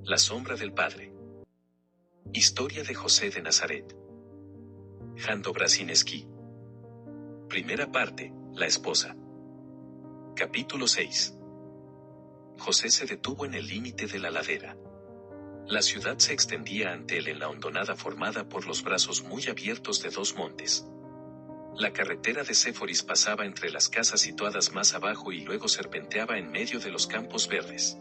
La sombra del Padre. Historia de José de Nazaret. Jando Brasinski. Primera parte, la esposa. Capítulo 6. José se detuvo en el límite de la ladera. La ciudad se extendía ante él en la hondonada formada por los brazos muy abiertos de dos montes. La carretera de Séforis pasaba entre las casas situadas más abajo y luego serpenteaba en medio de los campos verdes.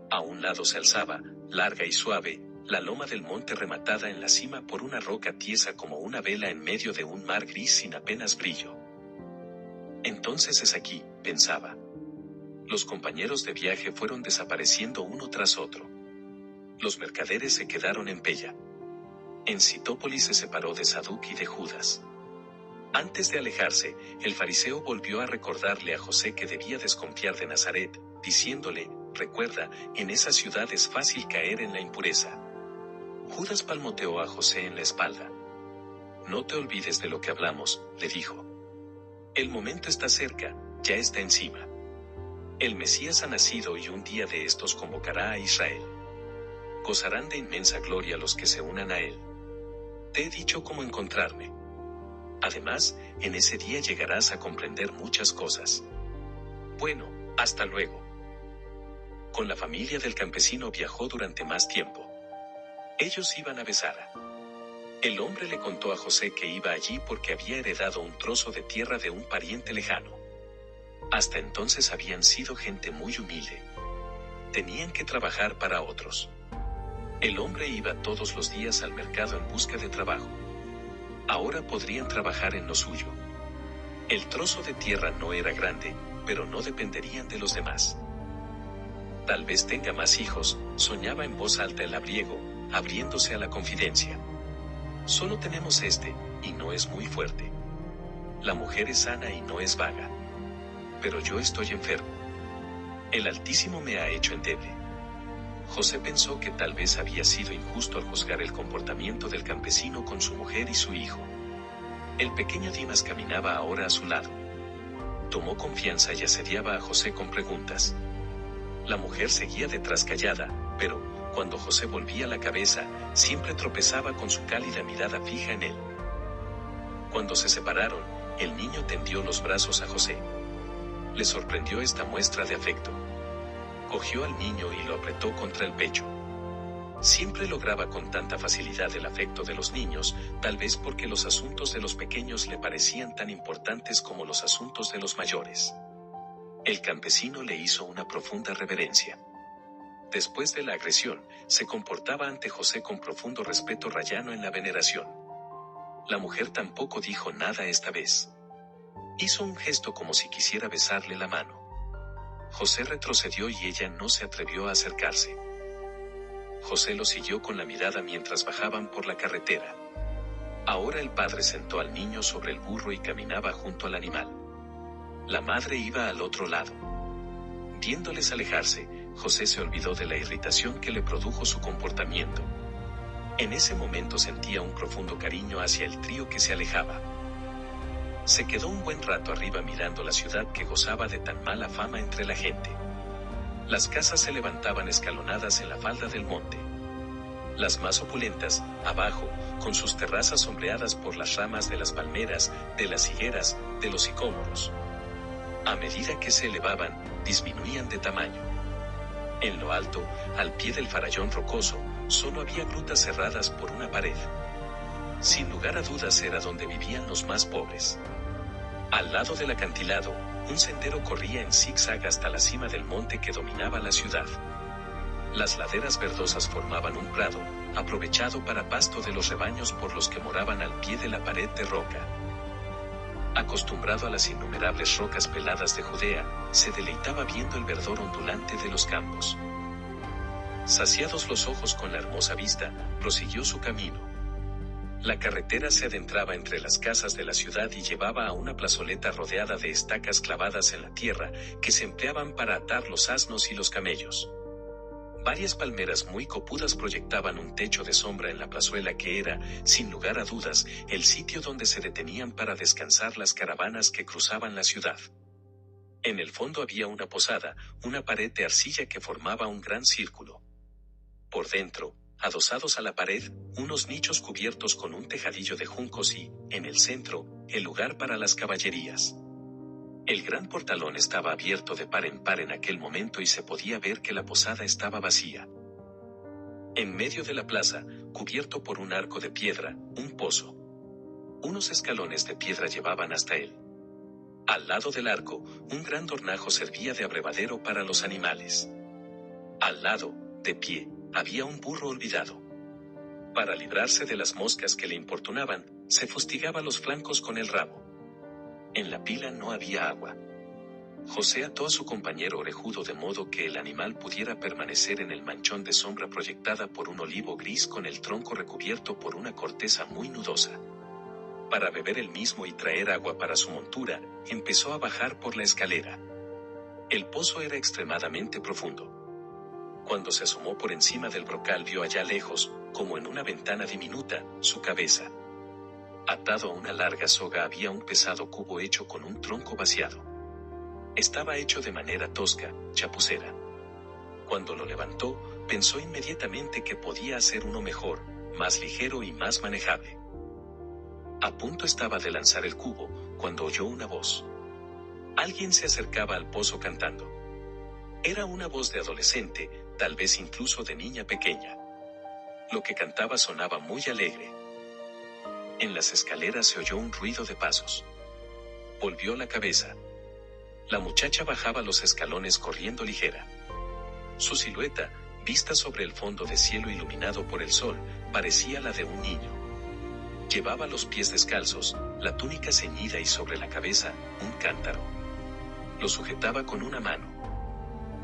A un lado se alzaba, larga y suave, la loma del monte rematada en la cima por una roca tiesa como una vela en medio de un mar gris sin apenas brillo. Entonces es aquí, pensaba. Los compañeros de viaje fueron desapareciendo uno tras otro. Los mercaderes se quedaron en Pella. En Citópolis se separó de Saduc y de Judas. Antes de alejarse, el fariseo volvió a recordarle a José que debía desconfiar de Nazaret, diciéndole: recuerda, en esa ciudad es fácil caer en la impureza. Judas palmoteó a José en la espalda. No te olvides de lo que hablamos, le dijo. El momento está cerca, ya está encima. El Mesías ha nacido y un día de estos convocará a Israel. Gozarán de inmensa gloria los que se unan a él. Te he dicho cómo encontrarme. Además, en ese día llegarás a comprender muchas cosas. Bueno, hasta luego. Con la familia del campesino viajó durante más tiempo. Ellos iban a Besara. El hombre le contó a José que iba allí porque había heredado un trozo de tierra de un pariente lejano. Hasta entonces habían sido gente muy humilde. Tenían que trabajar para otros. El hombre iba todos los días al mercado en busca de trabajo. Ahora podrían trabajar en lo suyo. El trozo de tierra no era grande, pero no dependerían de los demás. Tal vez tenga más hijos, soñaba en voz alta el labriego, abriéndose a la confidencia. Solo tenemos este, y no es muy fuerte. La mujer es sana y no es vaga. Pero yo estoy enfermo. El Altísimo me ha hecho endeble. José pensó que tal vez había sido injusto al juzgar el comportamiento del campesino con su mujer y su hijo. El pequeño Dimas caminaba ahora a su lado. Tomó confianza y asediaba a José con preguntas. La mujer seguía detrás callada, pero, cuando José volvía la cabeza, siempre tropezaba con su cálida mirada fija en él. Cuando se separaron, el niño tendió los brazos a José. Le sorprendió esta muestra de afecto. Cogió al niño y lo apretó contra el pecho. Siempre lograba con tanta facilidad el afecto de los niños, tal vez porque los asuntos de los pequeños le parecían tan importantes como los asuntos de los mayores. El campesino le hizo una profunda reverencia. Después de la agresión, se comportaba ante José con profundo respeto rayano en la veneración. La mujer tampoco dijo nada esta vez. Hizo un gesto como si quisiera besarle la mano. José retrocedió y ella no se atrevió a acercarse. José lo siguió con la mirada mientras bajaban por la carretera. Ahora el padre sentó al niño sobre el burro y caminaba junto al animal. La madre iba al otro lado. Viéndoles alejarse, José se olvidó de la irritación que le produjo su comportamiento. En ese momento sentía un profundo cariño hacia el trío que se alejaba. Se quedó un buen rato arriba mirando la ciudad que gozaba de tan mala fama entre la gente. Las casas se levantaban escalonadas en la falda del monte. Las más opulentas, abajo, con sus terrazas sombreadas por las ramas de las palmeras, de las higueras, de los sicómoros. A medida que se elevaban, disminuían de tamaño. En lo alto, al pie del farallón rocoso, solo había grutas cerradas por una pared. Sin lugar a dudas era donde vivían los más pobres. Al lado del acantilado, un sendero corría en zigzag hasta la cima del monte que dominaba la ciudad. Las laderas verdosas formaban un prado, aprovechado para pasto de los rebaños por los que moraban al pie de la pared de roca. Acostumbrado a las innumerables rocas peladas de Judea, se deleitaba viendo el verdor ondulante de los campos. Saciados los ojos con la hermosa vista, prosiguió su camino. La carretera se adentraba entre las casas de la ciudad y llevaba a una plazoleta rodeada de estacas clavadas en la tierra, que se empleaban para atar los asnos y los camellos. Varias palmeras muy copudas proyectaban un techo de sombra en la plazuela que era, sin lugar a dudas, el sitio donde se detenían para descansar las caravanas que cruzaban la ciudad. En el fondo había una posada, una pared de arcilla que formaba un gran círculo. Por dentro, adosados a la pared, unos nichos cubiertos con un tejadillo de juncos y, en el centro, el lugar para las caballerías. El gran portalón estaba abierto de par en par en aquel momento y se podía ver que la posada estaba vacía. En medio de la plaza, cubierto por un arco de piedra, un pozo. Unos escalones de piedra llevaban hasta él. Al lado del arco, un gran dornajo servía de abrevadero para los animales. Al lado, de pie, había un burro olvidado. Para librarse de las moscas que le importunaban, se fustigaba los flancos con el rabo. En la pila no había agua. José ató a su compañero orejudo de modo que el animal pudiera permanecer en el manchón de sombra proyectada por un olivo gris con el tronco recubierto por una corteza muy nudosa. Para beber él mismo y traer agua para su montura, empezó a bajar por la escalera. El pozo era extremadamente profundo. Cuando se asomó por encima del brocal vio allá lejos, como en una ventana diminuta, su cabeza. Atado a una larga soga había un pesado cubo hecho con un tronco vaciado. Estaba hecho de manera tosca, chapucera. Cuando lo levantó, pensó inmediatamente que podía hacer uno mejor, más ligero y más manejable. A punto estaba de lanzar el cubo, cuando oyó una voz. Alguien se acercaba al pozo cantando. Era una voz de adolescente, tal vez incluso de niña pequeña. Lo que cantaba sonaba muy alegre. En las escaleras se oyó un ruido de pasos. Volvió la cabeza. La muchacha bajaba los escalones corriendo ligera. Su silueta, vista sobre el fondo de cielo iluminado por el sol, parecía la de un niño. Llevaba los pies descalzos, la túnica ceñida y sobre la cabeza, un cántaro. Lo sujetaba con una mano.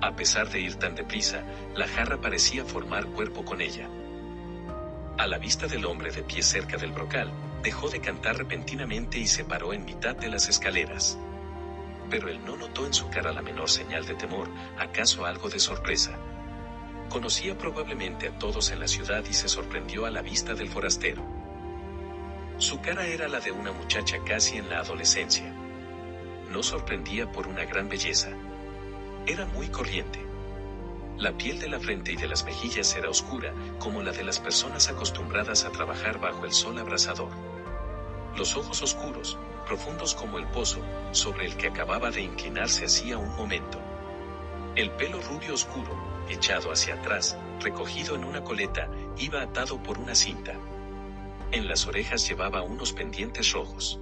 A pesar de ir tan deprisa, la jarra parecía formar cuerpo con ella. A la vista del hombre de pie cerca del brocal, dejó de cantar repentinamente y se paró en mitad de las escaleras. Pero él no notó en su cara la menor señal de temor, acaso algo de sorpresa. Conocía probablemente a todos en la ciudad y se sorprendió a la vista del forastero. Su cara era la de una muchacha casi en la adolescencia. No sorprendía por una gran belleza. Era muy corriente. La piel de la frente y de las mejillas era oscura, como la de las personas acostumbradas a trabajar bajo el sol abrasador. Los ojos oscuros, profundos como el pozo, sobre el que acababa de inclinarse hacía un momento. El pelo rubio oscuro, echado hacia atrás, recogido en una coleta, iba atado por una cinta. En las orejas llevaba unos pendientes rojos.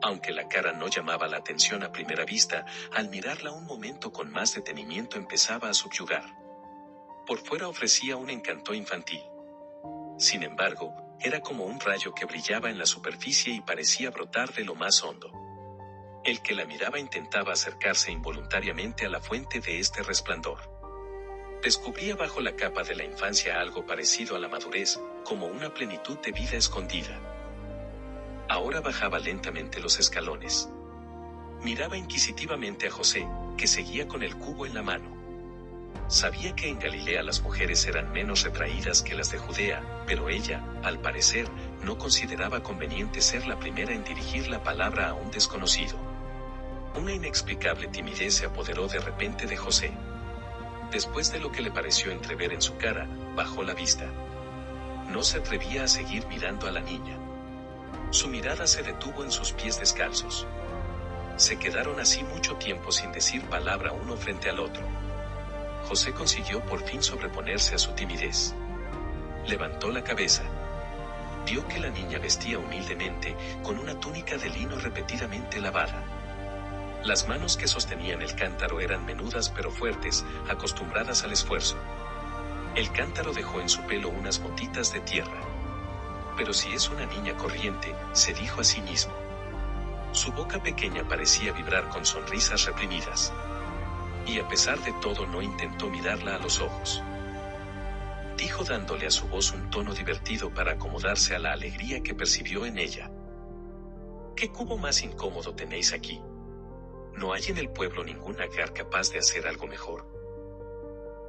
Aunque la cara no llamaba la atención a primera vista, al mirarla un momento con más detenimiento empezaba a subyugar. Por fuera ofrecía un encanto infantil. Sin embargo, era como un rayo que brillaba en la superficie y parecía brotar de lo más hondo. El que la miraba intentaba acercarse involuntariamente a la fuente de este resplandor. Descubría bajo la capa de la infancia algo parecido a la madurez, como una plenitud de vida escondida. Ahora bajaba lentamente los escalones. Miraba inquisitivamente a José, que seguía con el cubo en la mano. Sabía que en Galilea las mujeres eran menos retraídas que las de Judea, pero ella, al parecer, no consideraba conveniente ser la primera en dirigir la palabra a un desconocido. Una inexplicable timidez se apoderó de repente de José. Después de lo que le pareció entrever en su cara, bajó la vista. No se atrevía a seguir mirando a la niña. Su mirada se detuvo en sus pies descalzos. Se quedaron así mucho tiempo sin decir palabra uno frente al otro. José consiguió por fin sobreponerse a su timidez. Levantó la cabeza. Vio que la niña vestía humildemente, con una túnica de lino repetidamente lavada. Las manos que sostenían el cántaro eran menudas pero fuertes, acostumbradas al esfuerzo. El cántaro dejó en su pelo unas motitas de tierra. Pero si es una niña corriente, se dijo a sí mismo. Su boca pequeña parecía vibrar con sonrisas reprimidas. Y a pesar de todo no intentó mirarla a los ojos. Dijo dándole a su voz un tono divertido para acomodarse a la alegría que percibió en ella. ¿Qué cubo más incómodo tenéis aquí? No hay en el pueblo ningún agar capaz de hacer algo mejor.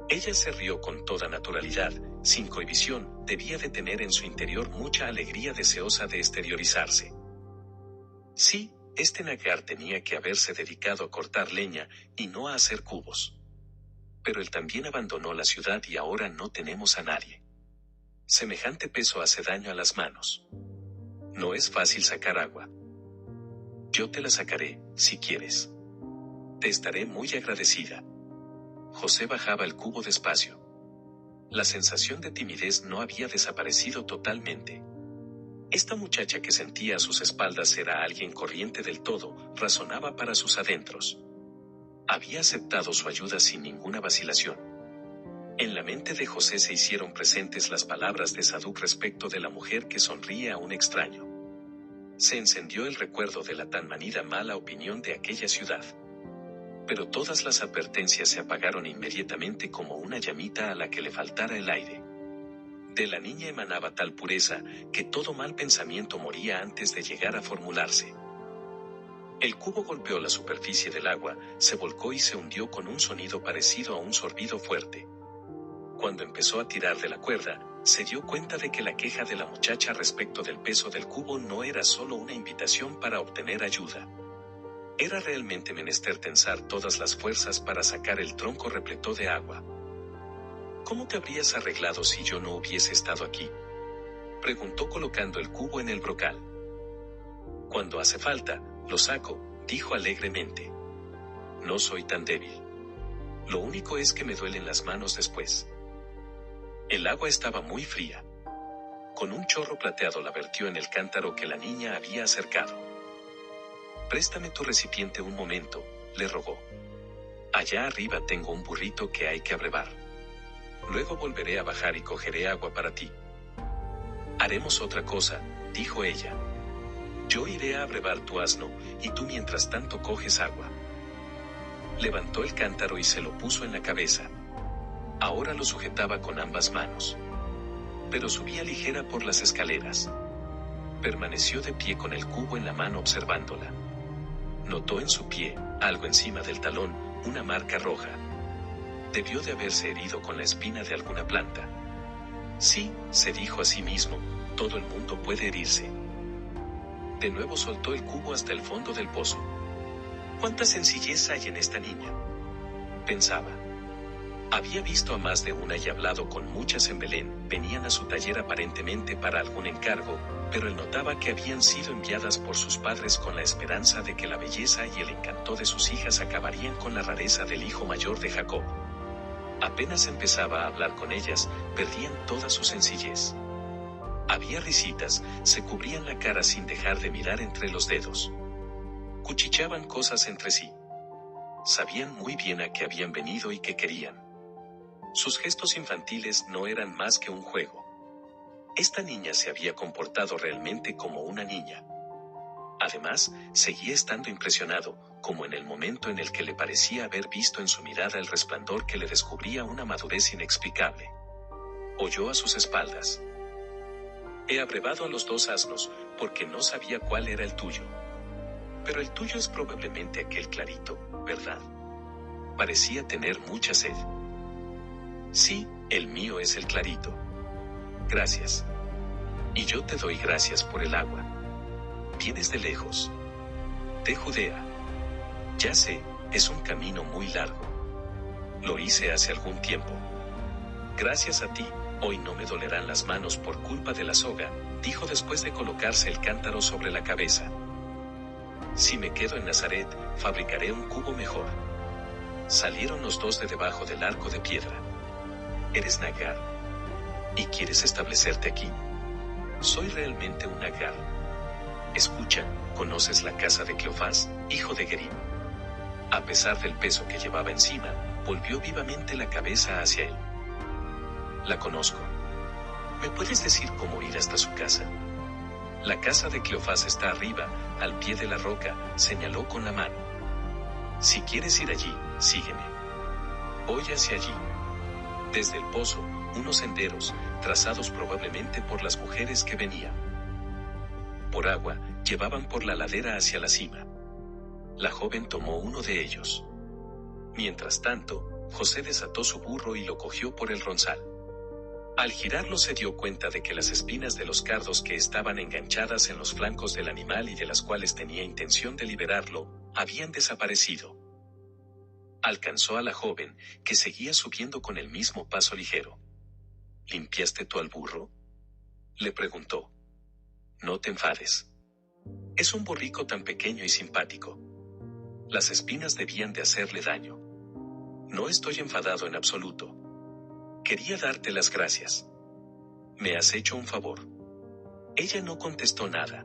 Ella se rió con toda naturalidad, sin cohibición, debía de tener en su interior mucha alegría deseosa de exteriorizarse. Sí, este nagar tenía que haberse dedicado a cortar leña, y no a hacer cubos. Pero él también abandonó la ciudad y ahora no tenemos a nadie. Semejante peso hace daño a las manos. No es fácil sacar agua. Yo te la sacaré, si quieres. Te estaré muy agradecida. José bajaba el cubo despacio. La sensación de timidez no había desaparecido totalmente. Esta muchacha que sentía a sus espaldas era alguien corriente del todo, razonaba para sus adentros. Había aceptado su ayuda sin ninguna vacilación. En la mente de José se hicieron presentes las palabras de Saduc respecto de la mujer que sonríe a un extraño. Se encendió el recuerdo de la tan manida mala opinión de aquella ciudad. Pero todas las advertencias se apagaron inmediatamente como una llamita a la que le faltara el aire. De la niña emanaba tal pureza que todo mal pensamiento moría antes de llegar a formularse. El cubo golpeó la superficie del agua, se volcó y se hundió con un sonido parecido a un sorbido fuerte. Cuando empezó a tirar de la cuerda, se dio cuenta de que la queja de la muchacha respecto del peso del cubo no era solo una invitación para obtener ayuda. Era realmente menester tensar todas las fuerzas para sacar el tronco repleto de agua. ¿Cómo te habrías arreglado si yo no hubiese estado aquí?, preguntó colocando el cubo en el brocal. Cuando hace falta, lo saco, dijo alegremente. No soy tan débil. Lo único es que me duelen las manos después. El agua estaba muy fría. Con un chorro plateado la vertió en el cántaro que la niña había acercado. Préstame tu recipiente un momento, le rogó. Allá arriba tengo un burrito que hay que abrevar. Luego volveré a bajar y cogeré agua para ti. Haremos otra cosa, dijo ella. Yo iré a abrevar tu asno, y tú mientras tanto coges agua. Levantó el cántaro y se lo puso en la cabeza. Ahora lo sujetaba con ambas manos. Pero subía ligera por las escaleras. Permaneció de pie con el cubo en la mano observándola. Notó en su pie, algo encima del talón, una marca roja. Debió de haberse herido con la espina de alguna planta. Sí, se dijo a sí mismo, todo el mundo puede herirse. De nuevo soltó el cubo hasta el fondo del pozo. ¿Cuánta sencillez hay en esta niña?, pensaba. Había visto a más de una y hablado con muchas en Belén, venían a su taller aparentemente para algún encargo, pero él notaba que habían sido enviadas por sus padres con la esperanza de que la belleza y el encanto de sus hijas acabarían con la rareza del hijo mayor de Jacob. Apenas empezaba a hablar con ellas, perdían toda su sencillez. Había risitas, se cubrían la cara sin dejar de mirar entre los dedos. Cuchicheaban cosas entre sí. Sabían muy bien a qué habían venido y qué querían. Sus gestos infantiles no eran más que un juego. Esta niña se había comportado realmente como una niña. Además, seguía estando impresionado, como en el momento en el que le parecía haber visto en su mirada el resplandor que le descubría una madurez inexplicable. Oyó a sus espaldas. He abrevado a los 2 asnos, porque no sabía cuál era el tuyo. Pero el tuyo es probablemente aquel clarito, ¿verdad? Parecía tener mucha sed. Sí, el mío es el clarito. Gracias. Y yo te doy gracias por el agua. Vienes de lejos. De Judea. Ya sé, es un camino muy largo. Lo hice hace algún tiempo. Gracias a ti, hoy no me dolerán las manos por culpa de la soga, dijo después de colocarse el cántaro sobre la cabeza. Si me quedo en Nazaret, fabricaré un cubo mejor. Salieron los 2 de debajo del arco de piedra. Eres Nagar. ¿Y quieres establecerte aquí? Soy realmente un Nagar. Escucha, ¿conoces la casa de Cleofás, hijo de Gerim? A pesar del peso que llevaba encima, volvió vivamente la cabeza hacia él. La conozco. ¿Me puedes decir cómo ir hasta su casa? La casa de Cleofás está arriba, al pie de la roca, señaló con la mano. Si quieres ir allí, sígueme. Voy hacia allí. Desde el pozo, unos senderos, trazados probablemente por las mujeres que venían por agua, llevaban por la ladera hacia la cima. La joven tomó uno de ellos. Mientras tanto, José desató su burro y lo cogió por el ronzal. Al girarlo se dio cuenta de que las espinas de los cardos que estaban enganchadas en los flancos del animal y de las cuales tenía intención de liberarlo, habían desaparecido. Alcanzó a la joven, que seguía subiendo con el mismo paso ligero. ¿Limpiaste tú al burro?, le preguntó. No te enfades. Es un borrico tan pequeño y simpático. Las espinas debían de hacerle daño. No estoy enfadado en absoluto. Quería darte las gracias. Me has hecho un favor. Ella no contestó nada.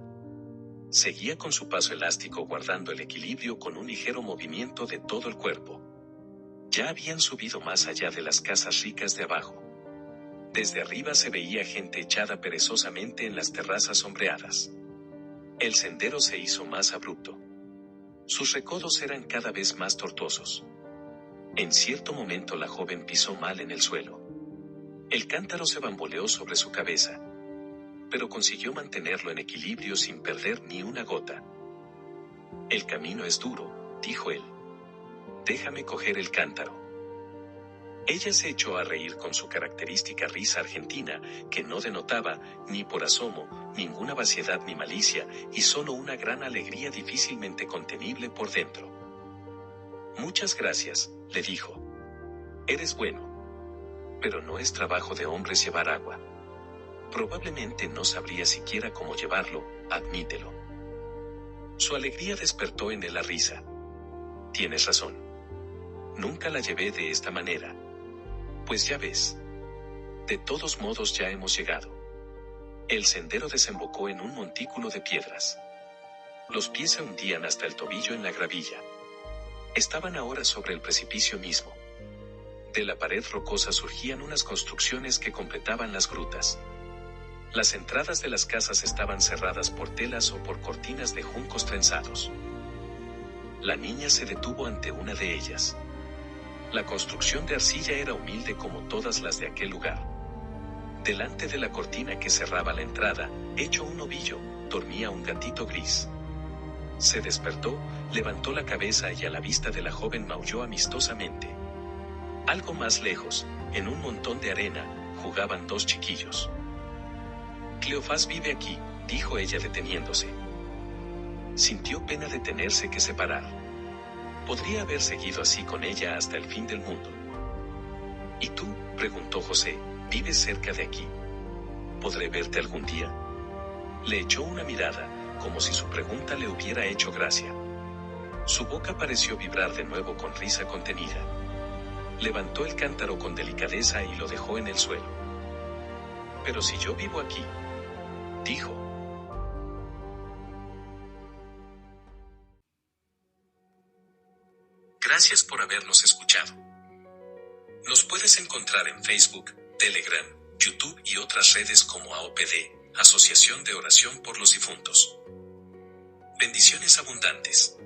Seguía con su paso elástico, guardando el equilibrio con un ligero movimiento de todo el cuerpo. Ya habían subido más allá de las casas ricas de abajo. Desde arriba se veía gente echada perezosamente en las terrazas sombreadas. El sendero se hizo más abrupto. Sus recodos eran cada vez más tortuosos. En cierto momento la joven pisó mal en el suelo. El cántaro se bamboleó sobre su cabeza, pero consiguió mantenerlo en equilibrio sin perder ni una gota. El camino es duro, dijo él. Déjame coger el cántaro. Ella se echó a reír con su característica risa argentina, que no denotaba, ni por asomo, ninguna vaciedad ni malicia, y solo una gran alegría difícilmente contenible por dentro. Muchas gracias, le dijo. Eres bueno. Pero no es trabajo de hombres llevar agua. Probablemente no sabría siquiera cómo llevarlo, admítelo. Su alegría despertó en él la risa. Tienes razón. Nunca la llevé de esta manera. Pues ya ves. De todos modos ya hemos llegado. El sendero desembocó en un montículo de piedras. Los pies se hundían hasta el tobillo en la gravilla. Estaban ahora sobre el precipicio mismo. De la pared rocosa surgían unas construcciones que completaban las grutas. Las entradas de las casas estaban cerradas por telas o por cortinas de juncos trenzados. La niña se detuvo ante una de ellas. La construcción de arcilla era humilde como todas las de aquel lugar. Delante de la cortina que cerraba la entrada, hecho un ovillo, dormía un gatito gris. Se despertó, levantó la cabeza y a la vista de la joven maulló amistosamente. Algo más lejos, en un montón de arena, jugaban dos chiquillos. Cleofás vive aquí, dijo ella deteniéndose. Sintió pena de tenerse que separar. Podría haber seguido así con ella hasta el fin del mundo. ¿Y tú?, preguntó José, ¿vives cerca de aquí? ¿Podré verte algún día? Le echó una mirada, como si su pregunta le hubiera hecho gracia. Su boca pareció vibrar de nuevo con risa contenida. Levantó el cántaro con delicadeza y lo dejó en el suelo. Pero si yo vivo aquí, dijo. Gracias por habernos escuchado. Nos puedes encontrar en Facebook, Telegram, YouTube y otras redes como AOPD, Asociación de Oración por los Difuntos. Bendiciones abundantes.